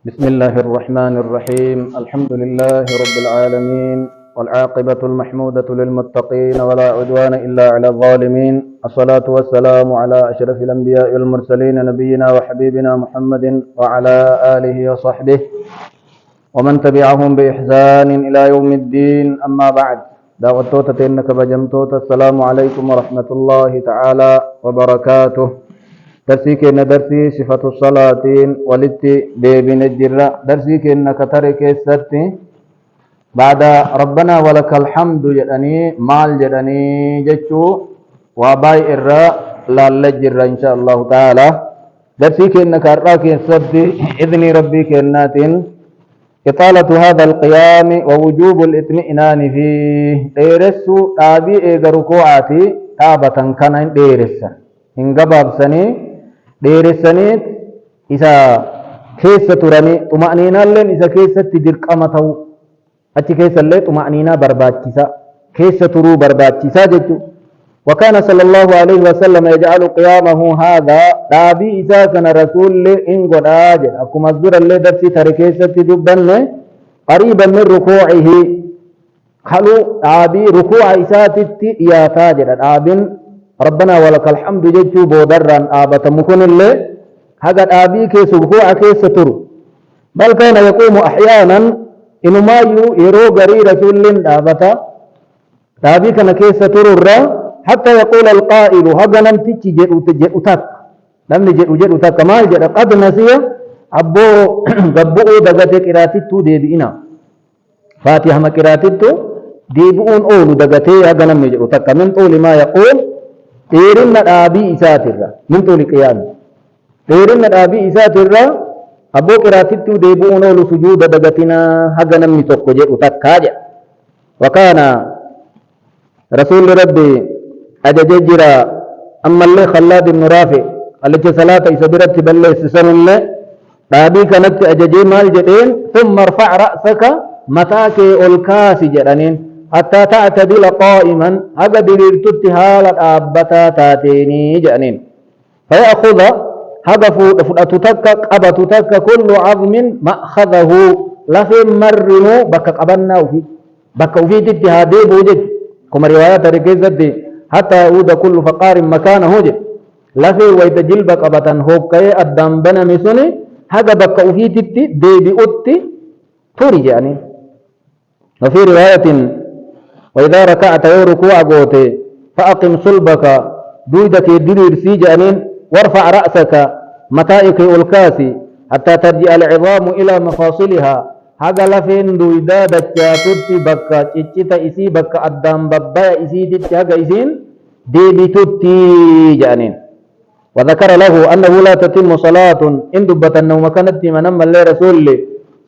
بسم الله الرحمن الرحيم الحمد لله رب العالمين والعاقبة المحمودة للمتقين ولا عدوان إلا على الظالمين الصلاة والسلام على أشرف الأنبياء والمرسلين نبينا وحبيبنا محمد وعلى آله وصحبه ومن تبعهم بإحسان إلى يوم الدين أما بعد دعوة توتا إنك بجمتوتا السلام عليكم ورحمة الله تعالى وبركاته درسي كنا درسي صفة الصلاة ولتي ديبين الجرة درسي كنا كترك السرتي بعد ربنا ولك الحمد جدني مال جدني جتشو وباي الراء لا لجر إن شاء الله تعالى درسي كنا كراك السرتي إذن ربي كناتين إطالة هذا القيام ووجوب الاطمئنان فيه ديرسو تابي إيغركوعاتي تابة كان ديرسا إن قباب سني ديرسانيت إذا كيس تراني طمأنينة لين إذا كيس تدرك أمتو أتي كيس اللي طمأنينة برباتشيسا كيس ترو برباتشيسا جتو وكان صلى الله عليه وسلم يجعل قيامه هذا دابي إذا كان رسول إن قد آجل أكو مصدر اللي درسي تركيسة تدبن قريبا من ركوعه خلو دابي ركوع إساتي يا تاجر دابين ربنا ولك الحمد جتو بودران آبة مكن اللي هذا آبي كيس ركوع كيس ترو بل كان يقوم أحيانا إنه ما يرو غري رسول آبة آبي كان كيس ترو حتى يقول القائل هذا لم تجي جئ تك لم جئ تك ما جئ قد نسي أبو قبؤ دقت قراتيتو ديبئنا فاتحة ما قراتيتو ديبئون أول دقتي هذا لم جئ تك من طول ما يقول ديرنا الآبي إساتر من طول قيام ديرنا الآبي إساتر أبو قراتيتو ديبئون أول سجود دقتنا هذا لم جئ تك وكان رسول ربي أجججرا أما اللي خلاد بن رافع التي صلاة إسابرت بالله سسن الله رابي كانت أججي مال جدين ثم ارفع رأسك متاك الكاس جرانين حتى تعتدل قائما أقد للتتهال الآبتا تاتيني جرانين فيأخذ هدف فتتك أبتتك كل عظم مأخذه لفي مرنو بك قبلنا وفي بك وفي تتهادي بوجد كما روايات ركيزة دي حتى يعود كل فقار مكانه جد لفي ويتجل بقبة هوكي الدنبنا مسوني هذا بك أفيتي دي بأتي توري يعني وفي رواية وإذا ركعت ركوع قوتي فأقم صلبك دويدك الدليل سيجانين وارفع رأسك متائك الكاسي حتى ترجع العظام إلى مفاصلها هذا لفين دويدا دچاتوتي بكا چچتا إسي بكا أدام ببايا إسي تتي هذا إسين ديبي توتي جانين وذكر له أنه لا تتم صلاة إن دبت النوم كانت منما اللي رسول لي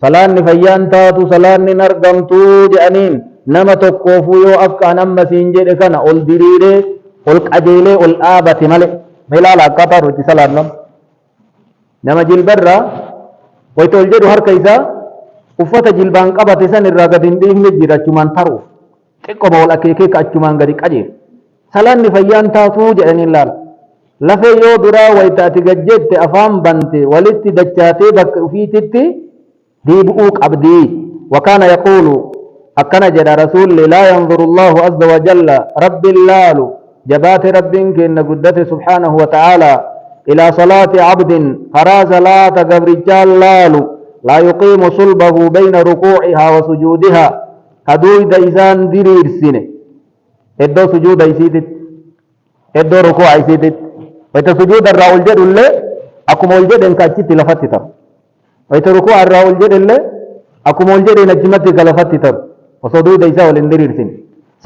صلاة نفيان تاتو صلاة نرقمتو جانين نما تقوفو يو أفكا نما سينجر كان أول دريري أول قجيلي أول آبة ملي ملالا قطر وتي صلاة نما جلبرا ويتولجدو هر كيسا uffata jilbaan qabate san irraa gad hin dhiifne jira achumaan taruuf xiqqoma wal akeekee ka achumaan gadi qajeelu salaanni fayyaan taatuu jedhanii laala lafee yoo duraa wayita ati gajjette afaan bante walitti dachaatee bakka ufiititti deebi'uu qabdii wakaana yaquulu akkana jedha rasuulli laa yanzuru allahu azza wa jalla rabbiin laalu jabaate rabbiin kenna guddate subhaanahu wa ta'aalaa ilaa salaati cabdin karaa salaata gabrichaan laalu لا يقيم صلبه بين ركوعها وسجودها هدويد إسان ديرير سنة إدو سجود إسيدت إدو ركوع إسيدت وإذا سجود الرأول جد اللي أكو مول جد إنك أجيت لفتتر وإذا ركوع الرأول جد اللي أكو مول جد إن أجمتك لفتتر وسجود إسان والإندرير سنة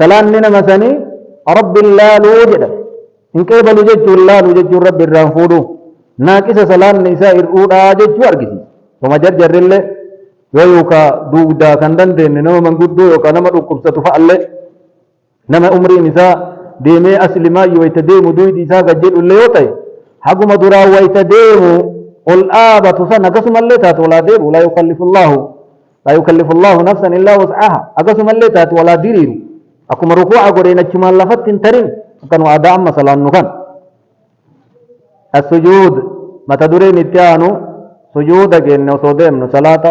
سلام من مساني رب الله لوجد إن كيف لجد الله لجد رب الرانفورو ناكس سلام نساء الأولى جد واركسي وما جرجر اللي يوكا دودا كان دندن نما من قدو يوكا نما ركبسة فعل نما أمري نساء ديمي أسل ما يويتديم دويد إساء قجل اللي يوتي حقو مدرا ويتديم والآبة سنة قسم اللي تات ولا دير لا يكلف الله نفسا إلا وسعها أقسم اللي تات ولا دير أكو مركوع قرين اجمال لفت ترين كانوا أداء مثلا نكان السجود متى درين التانو سجود جن وصودم صلاة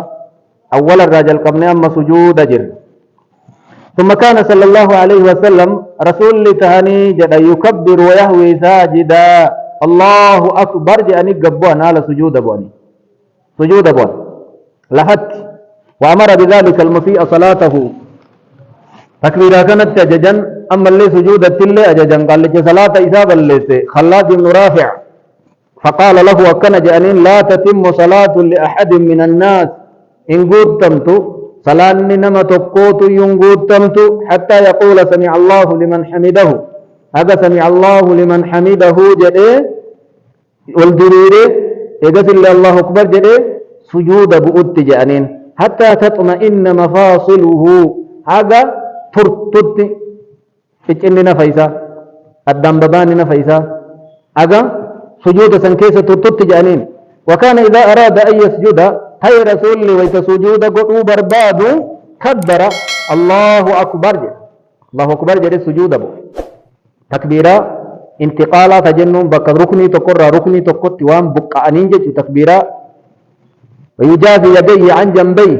أول الرجل قبل أما سجود جر ثم كان صلى الله عليه وسلم رسول تهني جد يكبر ويهوي ساجدا الله أكبر جاني قبوان على سجود بواني سجود بوان لحت وأمر بذلك المسيء صلاته تكبيرا كانت أججا أما اللي سجود التلي أججا قال لك صلاة إسابة اللي خلاد بن رافع فقال له وكان جانين لا تتم صلاة لأحد من الناس إن قدتمت صلاة نما تقوت ينقدتمت حتى يقول سمع الله لمن حمده هذا سمع الله لمن حمده جده والدريره يقول الله أكبر جده سجود بؤت جانين حتى تطمئن مفاصله هذا فرتت إننا فيسا الدنبباننا فيسا هذا سجود سنكيسة ترتت جانين وكان إذا أراد أن يسجد هاي رسول ويتسجود قطو برباد كبر الله أكبر الله أكبر جري السجود أبو تكبيرا انتقالا تجنن بك ركني تقر ركني تقط وان بقعنين جج تكبيرا ويجاز يديه عن جنبيه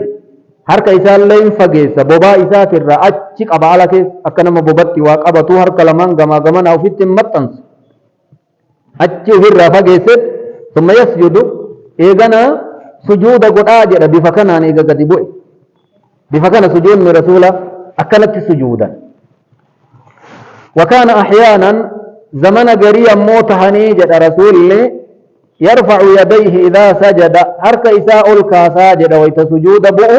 هرك إسال لين فقيس بوبا إسات الرأتشك أبعالك أكنما بوبتي واقبتو هرك لمن غما أو فيت متنس أتشي هرى فقيست ثم يسجد إذن سجود قد آجر بفكنا نيجا قد بوئ بفكنا سجود من رسوله أكلت سجودا وكان أحيانا زمن قريا موتها نيجا رسول يرفع يديه إذا سجد هرك إساء الكاساجد ويتسجود بؤ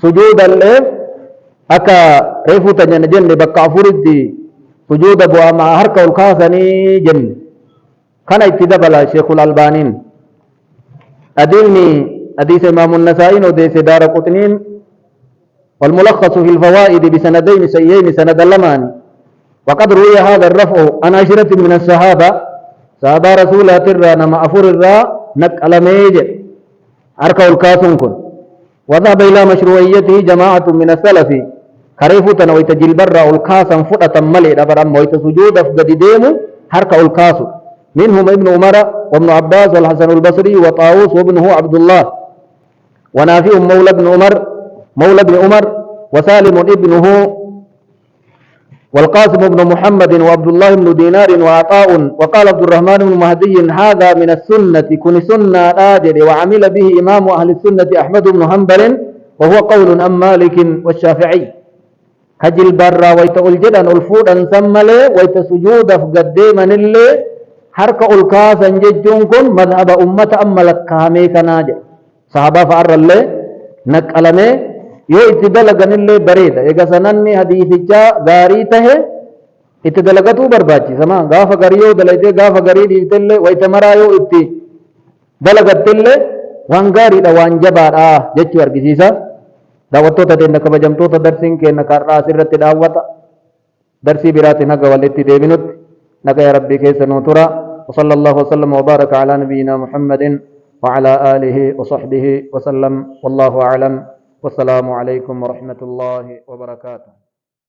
سجود الليل أكا ريفو تجنجن بكا فرد سجود بؤ مع هرك الكاساني جن كان اتدبل شيخ الألبانين أدلني حديث إمام النسائي وديس دار قطنين والملخص في الفوائد بسندين سيئين سند اللماني وقد روي هذا الرفع عن عشرة من الصحابة صحابة رسول ترى نما أفر الراء نقل ميجر أركوا الكاسون كن وذهب إلى مشروعيته جماعة من السلف خريفة ويتجل برا الكاسا فتة ملئ دبرا ويتسجود أفقد ديمو حركوا الكاسو منهم ابن عمر وابن عباس والحسن البصري وطاووس وابنه عبد الله ونافع مولى ابن عمر وسالم ابنه والقاسم بن محمد وعبد الله بن دينار وعطاء وقال عبد الرحمن بن مهدي هذا من السنة كن سنة آجر وعمل به إمام أهل السنة أحمد بن حنبل وهو قول عن مالك والشافعي هجل برا ويتقول جدا الفودا سمله ويتسجود فقد من اللي harka ol kaasan jechuun kun madhaba ummata amma lakkaa'amee kanaa jedha sahabaa fa'arrallee naqqalamee yoo itti dalaganillee bareeda eega sananni hadiisichaa gaarii tahe itti dalagatuu barbaachisa maa gaafa garii yoo dalaytee gaafa garii dhiiftellee wayita maraa yoo itti dalagattellee waan gaariidha waan jabaadha jechuu argisiisa daawwattoota teenya kabajamtoota darsiin keenya karraa asirratti daawwata darsii biraatiin haga walitti deebinutti نقى يا ربي كيس نوترا وصلى الله وسلم وبارك على نبينا محمد وعلى آله وصحبه وسلم والله أعلم والسلام عليكم ورحمة الله وبركاته